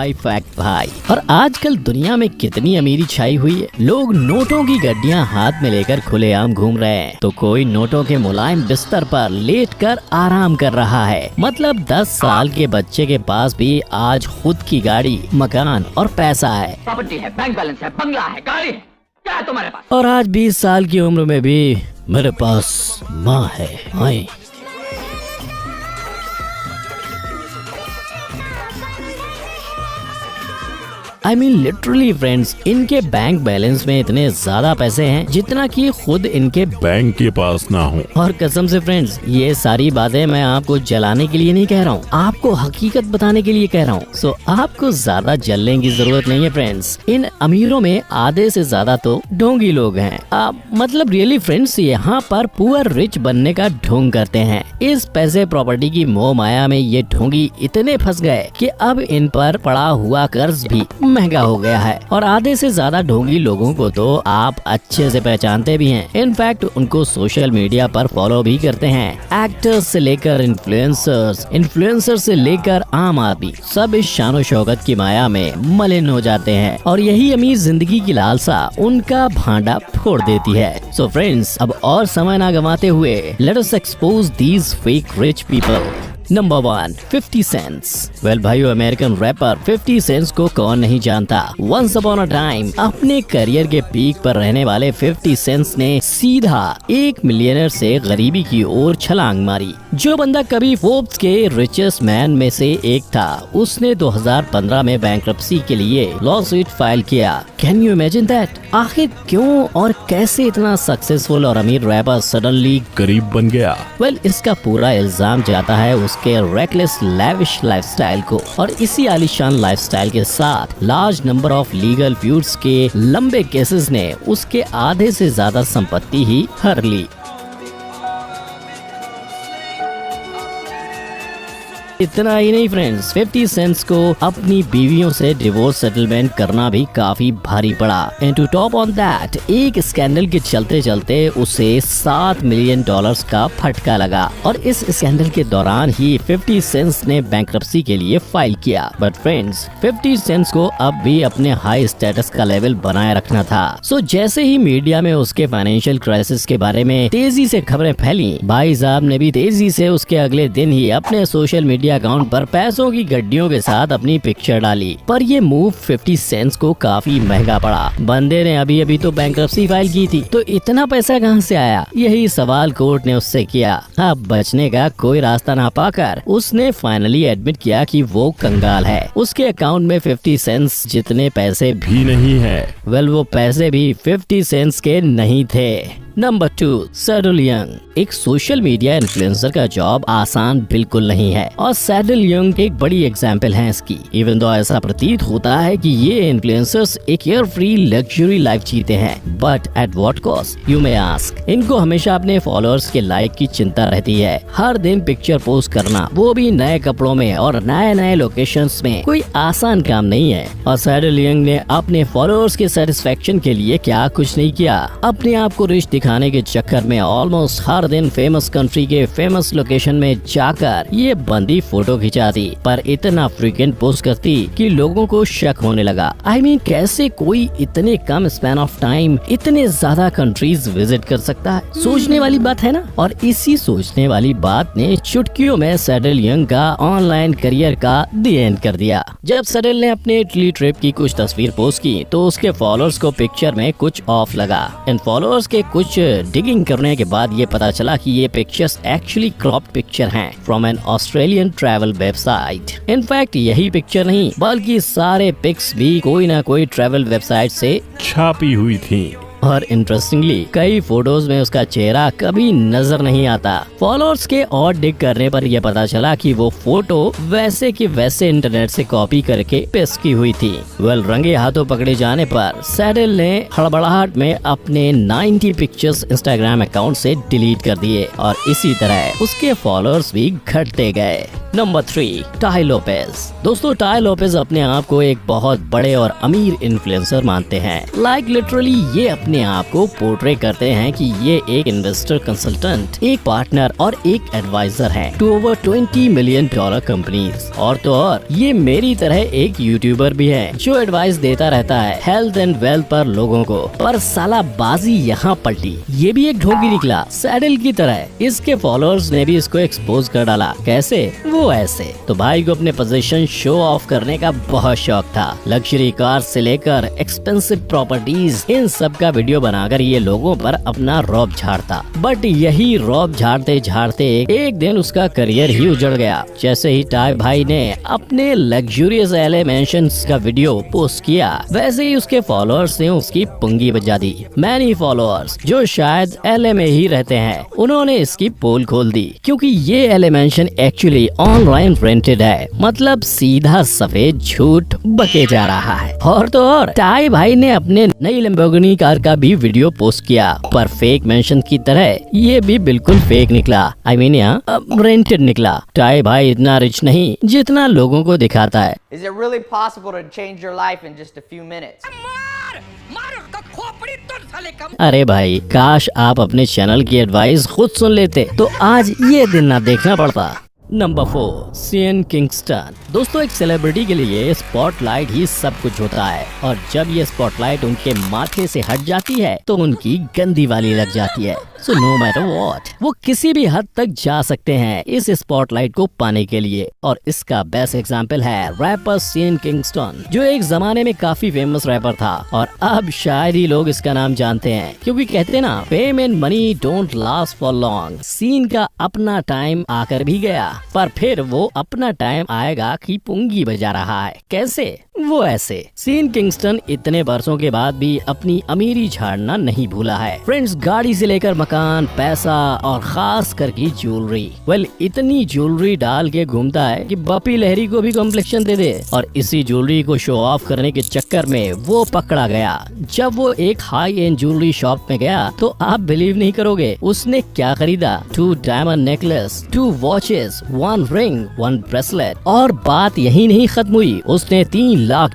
भाई फैक्ट भाई। और आजकल दुनिया में कितनी अमीरी छाई हुई है, लोग नोटों की गड्डियां हाथ में लेकर खुलेआम घूम रहे हैं, तो कोई नोटों के मुलायम बिस्तर पर लेटकर आराम कर रहा है। मतलब 10 साल के बच्चे के पास भी आज खुद की गाड़ी, मकान और पैसा है, प्रॉपर्टी है, बैंक बैलेंस है, बंगला है, गाड़ी है, क्या है तुम्हारे पास? और आज 20 साल की उम्र में भी मेरे पास माँ है। आई मीन लिटरली फ्रेंड्स, इनके बैंक बैलेंस में इतने ज्यादा पैसे हैं जितना कि खुद इनके बैंक के पास ना हो। और कसम से फ्रेंड्स, ये सारी बातें मैं आपको जलाने के लिए नहीं कह रहा हूँ, आपको हकीकत बताने के लिए कह रहा हूँ। सो आपको ज्यादा जलने की जरूरत नहीं है फ्रेंड्स। इन अमीरों में आधे से ज्यादा तो ढोंगी लोग हैं। मतलब रियली फ्रेंड्स, यहाँ पर पुअर रिच बनने का ढोंग करते हैं। इस पैसे प्रॉपर्टी की मोह माया में ये ढोंगी इतने फंस गए कि अब इन पर पड़ा हुआ कर्ज भी महंगा हो गया है। और आधे से ज्यादा ढोंगी लोगों को तो आप अच्छे से पहचानते भी हैं। इनफैक्ट उनको सोशल मीडिया पर फॉलो भी करते हैं। एक्टर्स से लेकर इन्फ्लुएंसर से लेकर आम आदमी सब इस शानो शौकत की माया में मलिन हो जाते हैं, और यही अमीर जिंदगी की लालसा उनका भांडा फोड़ देती है। सो फ्रेंड्स, अब और समय ना गंवाते हुए let us expose these fake rich people. Number 1, 50 cents. Well भाइयों, अमेरिकन रैपर 50 सेंट्स को कौन नहीं जानता। वंस अपॉन अ टाइम अपने करियर के पीक पर रहने वाले 50 सेंट्स ने सीधा 1 मिलियनर से गरीबी की ओर छलांग मारी। जो बंदा कभी फोर्ब्स के रिचेस्ट मैन में से एक था, उसने 2015 में बैंक्रप्सी के लिए लॉसूट फाइल किया। Can you imagine that? आखिर क्यों और कैसे इतना सक्सेसफुल और अमीर रैपर सडनली गरीब बन गया? वेल, इसका पूरा इल्जाम जाता है उसके रेकलेस लैविश लाइफस्टाइल को, और इसी आलीशान लाइफस्टाइल के साथ large number of legal feuds के लंबे केसेस ने उसके आधे से ज्यादा संपत्ति ही हर ली। इतना ही नहीं फ्रेंड्स, 50 सेंट्स को अपनी बीवियों से डिवोर्स सेटलमेंट करना भी काफी भारी पड़ा। And to top on that, एक स्कैंडल के चलते चलते उसे $7 मिलियन का फटका लगा, और इस स्कैंडल के दौरान ही 50 सेंट्स ने बैंक्रप्सी के लिए फाइल किया। बट फ्रेंड्स, 50 सेंट्स को अब भी अपने हाई स्टेटस का लेवल बनाए रखना था। सो जैसे ही मीडिया में उसके फाइनेंशियल क्राइसिस के बारे में तेजी से खबरें फैली, भाई साहब ने भी तेजी से उसके अगले दिन ही अपने सोशल मीडिया अकाउंट पर पैसों की गड्डियों के साथ अपनी पिक्चर डाली। पर ये मूव 50 सेंट्स को काफी महंगा पड़ा। बंदे ने अभी तो बैंक्रप्सी फाइल की थी, तो इतना पैसा कहां से आया? यही सवाल कोर्ट ने उससे किया। अब बचने का कोई रास्ता ना पाकर उसने फाइनली एडमिट किया कि वो कंगाल है। उसके अकाउंट में 50 सेंट्स जितने पैसे भी नहीं है। वेल, वो पैसे भी 50 सेंट्स के नहीं थे। Number 2, saddle young. एक सोशल मीडिया इन्फ्लुएंसर का जॉब आसान बिल्कुल नहीं है, और सैडल यंग एक बड़ी एग्जाम्पल है इसकी। इवन दो ऐसा प्रतीत होता है कि ये इन्फ्लुएंसर्स एक एयर फ्री लग्जरी लाइफ जीते हैं, but at what cost you may ask. इनको हमेशा अपने फॉलोअर्स के लाइक की चिंता रहती है। हर दिन पिक्चर पोस्ट करना, वो भी नए कपड़ों में और नए नए लोकेशंस में, कोई आसान काम नहीं है। और सैडल यंग ने अपने फॉलोअर्स के सेटिस्फेक्शन के लिए क्या कुछ नहीं किया। अपने आप को रिच दिखाने के चक्कर में ऑलमोस्ट हर दिन फेमस कंट्री के फेमस लोकेशन में जाकर ये बंदी फोटो खिंचाती, पर इतना फ्रीक्वेंट पोस्ट करती कि लोगों को शक होने लगा। I mean, कैसे कोई इतने कम स्पैन ऑफ टाइम इतने ज्यादा कंट्रीज विजिट कर सकता है? सोचने वाली बात है ना। और इसी सोचने वाली बात ने चुटकियों में सैडल यंग का ऑनलाइन करियर का द एंड कर दिया। जब सैडल ने अपने इटली ट्रिप की कुछ तस्वीर पोस्ट की, तो उसके फॉलोअर्स को पिक्चर में कुछ ऑफ लगा। इन फॉलोअर्स के कुछ डिगिंग करने के बाद ये पता चला कि ये पिक्चर्स एक्चुअली क्रॉप्ड पिक्चर हैं from an Australian travel website. In fact यही पिक्चर नहीं, बल्कि सारे पिक्स भी कोई ना कोई ट्रैवल वेबसाइट से छापी हुई थी। और इंटरेस्टिंगली कई फोटोज में उसका चेहरा कभी नजर नहीं आता। फॉलोअर्स के और डिग करने पर यह पता चला कि वो फोटो वैसे की वैसे इंटरनेट से कॉपी करके पेस्ट की हुई थी। वेल, रंगे हाथों पकड़े जाने पर सैडल ने हड़बड़ाहट में अपने 90 पिक्चर्स इंस्टाग्राम अकाउंट से डिलीट कर दिए, और इसी तरह उसके फॉलोअर्स भी घटते गए। Number 3, tie Lopez. दोस्तों टाई लोपेज अपने आप को एक बहुत बड़े और अमीर इन्फ्लुएंसर मानते हैं। लाइक लिटरली ये अपने आप को पोर्ट्रे करते हैं कि ये एक इन्वेस्टर कंसल्टेंट, एक पार्टनर और एक एडवाइजर हैं टू ओवर $20 मिलियन कंपनीज। और तो और ये मेरी तरह एक यूट्यूबर भी है जो एडवाइस देता रहता है हेल्थ एंड वेल्थ पर लोगों को। पर साला बाजी यहाँ पलटी, ये भी एक ढोंगी निकला सैडल की तरह। इसके फॉलोअर्स ने भी इसको एक्सपोज कर डाला। कैसे? वो ऐसे। तो भाई को अपने पोजीशन शो ऑफ करने का बहुत शौक था। लग्जरी कार से लेकर एक्सपेंसिव प्रॉपर्टीज, इन सब का वीडियो बनाकर ये लोगों पर अपना रौब झाड़ता। बट यही रौब झाड़ते झाड़ते एक दिन उसका करियर ही उजड़ गया। जैसे ही टाई भाई ने अपने लग्जूरियस एलए मेंशंस का वीडियो पोस्ट किया, वैसे ही उसके फॉलोअर्स ने उसकी पुंगी बजा दी। मैनी फॉलोअर्स जो शायद एलए में ही रहते हैं, उन्होंने इसकी पोल खोल दी, क्योंकि ये LA mention actually online rented है। मतलब सीधा सफेद झूठ बके जा रहा है। और तो और टाई भाई ने अपने नई लैम्बोर्गिनी कार का भी वीडियो पोस्ट किया, पर फेक मेंशन की तरह ये भी बिल्कुल फेक निकला। I mean यहाँ रेंटेड निकला। टाई भाई इतना रिच नहीं जितना लोगों को दिखाता है। Is it really possible to change your life in just a few minutes? अरे भाई काश आप अपने चैनल की एडवाइस खुद सुन लेते तो आज ये दिन ना देखना पड़ता। Number 4, CN Kingston. दोस्तों एक सेलिब्रिटी के लिए स्पॉटलाइट ही सब कुछ होता है, और जब ये स्पॉटलाइट उनके माथे से हट जाती है तो उनकी गंदी वाली लग जाती है। सो नो मैटर व्हाट, वो किसी भी हद तक जा सकते हैं इस स्पॉटलाइट को पाने के लिए। और इसका बेस्ट एग्जांपल है रैपर सीएन किंगस्टन, जो एक जमाने में काफी फेमस रैपर था और अब शायद ही लोग इसका नाम जानते हैं, क्योंकि कहते ना fame and money don't last for long. Scene का अपना टाइम आकर भी गया, पर फिर वो अपना टाइम आएगा कि पुंगी बजा रहा है। कैसे? वो ऐसे। सीन किंगस्टन इतने वर्षों के बाद भी अपनी अमीरी झाड़ना नहीं भूला है। फ्रेंड्स, गाड़ी से लेकर मकान, पैसा और खास करके ज्वेलरी, इतनी ज्वेलरी डाल के घूमता है कि बपी लहरी को भी कॉम्प्लेक्शन दे दे। और इसी ज्वेलरी को शो ऑफ करने के चक्कर में वो पकड़ा गया। जब वो एक हाई एंड ज्वेलरी शॉप में गया तो आप बिलीव नहीं करोगे उसने क्या खरीदा। 2 diamond necklace, 2 watches, 1 ring, 1 bracelet. और बात यही नहीं खत्म हुई, उसने $3 लाख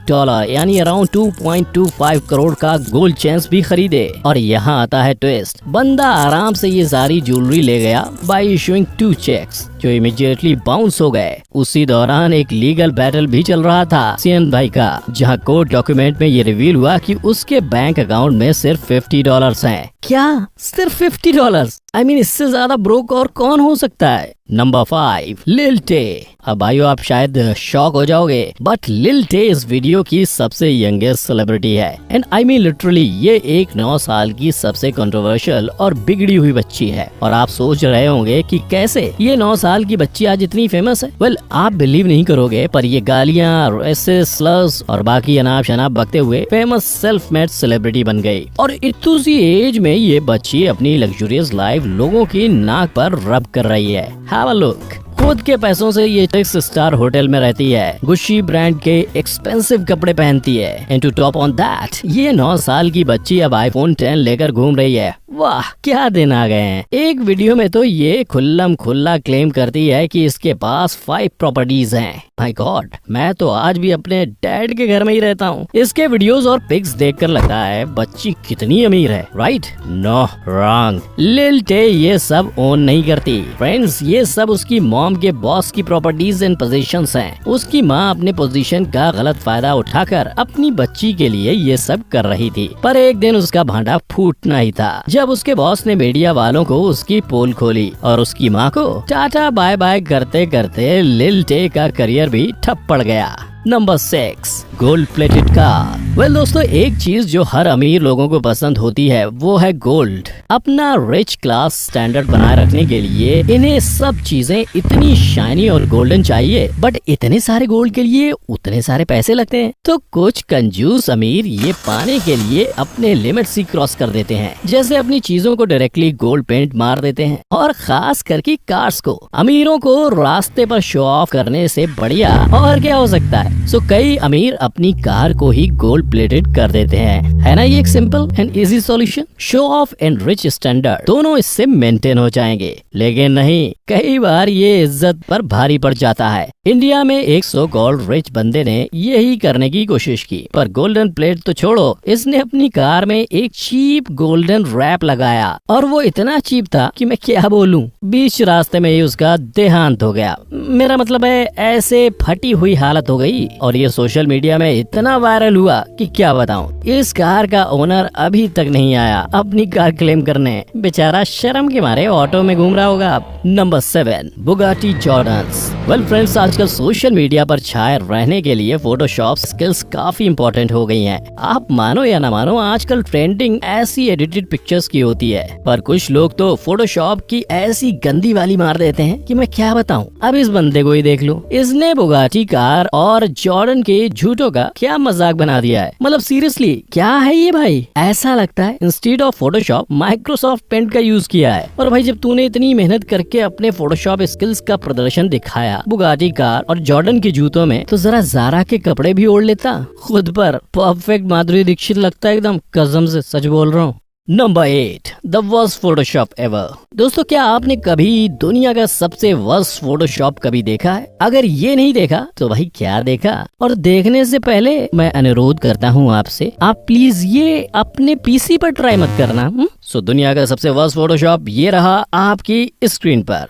यानी अराउंड 2.25 करोड़ का गोल्ड चेन्स भी खरीदे। और यहाँ आता है ट्विस्ट, बंदा आराम से ये सारी ज्वेलरी ले गया बाय इशूइंग 2 चेक्स जो इमीडिएटली बाउंस हो गए। उसी दौरान एक लीगल बैटल भी चल रहा था सीएन भाई का, जहाँ कोर्ट डॉक्यूमेंट में ये रिवील हुआ कि उसके बैंक अकाउंट में सिर्फ $50 हैं। क्या? सिर्फ $50? I mean, इससे ज्यादा ब्रोक और कौन हो सकता है। नंबर 5, लिल टे। अब भाइयों आप शायद शॉक हो जाओगे, बट लिल टे इस वीडियो की सबसे यंगेस्ट सेलिब्रिटी है। एंड आई मीन लिटरली ये एक 9 साल की सबसे कंट्रोवर्शियल और बिगड़ी हुई बच्ची है। और आप सोच रहे होंगे कि कैसे ये 9 साल की बच्ची आज इतनी फेमस है। आप बिलीव नहीं करोगे, पर ये गालियाँ, रेसिस्ट, स्लर्स और बाकी अनाप शनाप बकते हुए फेमस सेल्फ मेड सेलिब्रिटी बन गई। और इतनी सी एज में ये बच्ची अपनी लग्जूरियस लाइफ लोगों की नाक पर रब कर रही है। Have a look. खुद के पैसों से ये 6 स्टार होटल में रहती है, गुच्ची ब्रांड के एक्सपेंसिव कपड़े पहनती है, and to top on that ये 9 साल की बच्ची अब iPhone 10 लेकर घूम रही है। वाह क्या दिन आ गए हैं। एक वीडियो में तो ये खुल्लम खुल्ला क्लेम करती है कि इसके पास 5 प्रॉपर्टीज हैं। माय गॉड, मैं तो आज भी अपने डैड के घर में ही रहता हूँ। इसके वीडियोस और पिक्स देखकर लगता है बच्ची कितनी अमीर है। Right? No, wrong. Lil Tay ये सब ओन नहीं करती फ्रेंड्स, ये सब उसकी मॉम के बॉस की प्रॉपर्टीज एंड पोजीशंस हैं। उसकी माँ अपने पोजीशन का गलत फायदा उठाकर अपनी बच्ची के लिए ये सब कर रही थी। पर एक दिन उसका भांडा फूटना ही था जब उसके बॉस ने मीडिया वालों को उसकी पोल खोली और उसकी माँ को टाटा बाय बाय करते करते लिल टे का करियर भी ठप पड़ गया। Number 6, gold plated car. दोस्तों एक चीज जो हर अमीर लोगों को पसंद होती है वो है गोल्ड। अपना रिच क्लास स्टैंडर्ड बनाए रखने के लिए इन्हें सब चीजें इतनी शाइनी और गोल्डन चाहिए, बट इतने सारे गोल्ड के लिए उतने सारे पैसे लगते हैं। तो कुछ कंजूस अमीर ये पाने के लिए अपने लिमिट्स ही क्रॉस कर देते हैं, जैसे अपनी चीजों को डायरेक्टली गोल्ड पेंट मार देते हैं। और खास करके कार्स को अमीरों को रास्ते पर शो ऑफ करने से बढ़िया और क्या हो सकता है। सो कई अमीर अपनी कार को ही गोल्ड मैनिपुलेटेड कर देते हैं। है ना ये एक simple and easy solution. Show off and rich standard दोनों इससे मेंटेन हो जाएंगे, लेकिन नहीं, कई बार ये इज्जत पर भारी पड़ जाता है। इंडिया में एक सो कॉल्ड रिच बंदे ने यही करने की कोशिश की, पर गोल्डन प्लेट तो छोड़ो, इसने अपनी कार में एक चीप गोल्डन रैप लगाया और वो इतना चीप था कि मैं क्या बोलूं, बीच रास्ते में ही उसका देहांत हो गया। मेरा मतलब है ऐसे फटी हुई हालत हो गई और ये सोशल मीडिया में इतना वायरल हुआ कि क्या बताऊं। इस कार का ओनर अभी तक नहीं आया अपनी कार क्लेम करने, बेचारा शर्म के मारे ऑटो में घूम रहा होगा। Number 7, Bugatti Jordans. Well friends, आजकल सोशल मीडिया पर छाए रहने के लिए फोटोशॉप स्किल्स काफी इंपॉर्टेंट हो गई हैं। आप मानो या ना मानो, आजकल ट्रेंडिंग ऐसी एडिटेड पिक्चर्स की होती है, पर कुछ लोग तो फोटोशॉप की ऐसी गंदी वाली मार देते हैं कि मैं क्या बताऊं। अब इस बंदे को ही देख लो, इसने बुगाटी कार और जॉर्डन के झूठों का क्या मजाक बना दिया है। मतलब सीरियसली क्या है ये भाई, ऐसा लगता है instead of Photoshop Microsoft paint का यूज किया है। और भाई जब तूने इतनी मेहनत करके अपने फोटोशॉप स्किल्स का प्रदर्शन दिखाया बुगाटी कार और जॉर्डन के जूतों में, तो जरा ज़ारा के कपड़े भी ओढ़ लेता। खुद पर परफेक्ट माधुरी दीक्षित लगता है एकदम, कसम से सच बोल रहा हूँ। Number 8, the worst Photoshop ever. दोस्तों, क्या आपने कभी दुनिया का सबसे वर्स्ट फोटोशॉप कभी देखा है? अगर ये नहीं देखा तो भाई क्या देखा। और देखने से पहले मैं अनुरोध करता हूँ आपसे, आप प्लीज ये अपने पीसी पर ट्राई मत करना। सो दुनिया का सबसे वर्स्ट फोटोशॉप ये रहा आपकी स्क्रीन पर।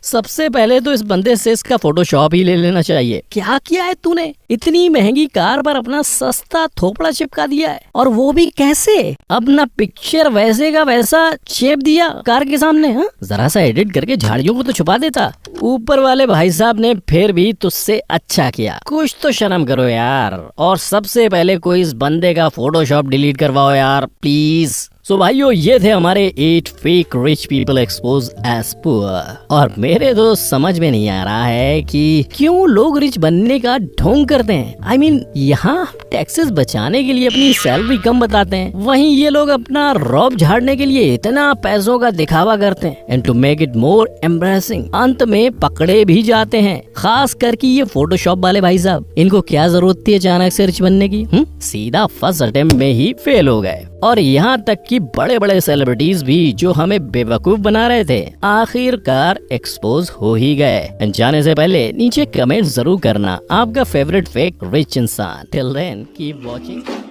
सबसे पहले तो इस बंदे से इसका फोटोशॉप ही ले लेना चाहिए। क्या किया है तूने? इतनी महंगी कार पर अपना सस्ता थोपड़ा चिपका दिया है, और वो भी कैसे? अपना पिक्चर वैसे का वैसा चेप दिया कार के सामने। हाँ, जरा सा एडिट करके झाड़ियों को तो छुपा देता। ऊपर वाले भाई साहब ने फिर भी तुझसे अच्छा किया, कुछ तो शर्म करो यार। और सबसे पहले कोई इस बंदे का फोटोशॉप डिलीट करवाओ यार प्लीज। सो भाइयों, ये थे हमारे 8 fake rich people expose as poor. और मेरे तो समझ में नहीं आ रहा है कि क्यों लोग रिच बनने का ढोंग करते हैं। I mean, यहाँ टैक्सेस बचाने के लिए अपनी सैलरी कम बताते हैं, वहीं ये लोग अपना रौब झाड़ने के लिए इतना पैसों का दिखावा करते हैं। And to make it more embarrassing, अंत में पकड़े भी जाते हैं। खास करके ये फोटोशॉप वाले भाई साहब, इनको क्या जरूरत थी अचानक से रिच बनने की? सीधा फर्स्ट अटेम्प्ट में ही फेल हो गए। और यहाँ तक कि बड़े बड़े सेलिब्रिटीज भी जो हमें बेवकूफ बना रहे थे, आखिरकार एक्सपोज हो ही गए। जाने से पहले नीचे कमेंट जरूर करना आपका फेवरेट फेक रिच इंसान। Till then keep watching.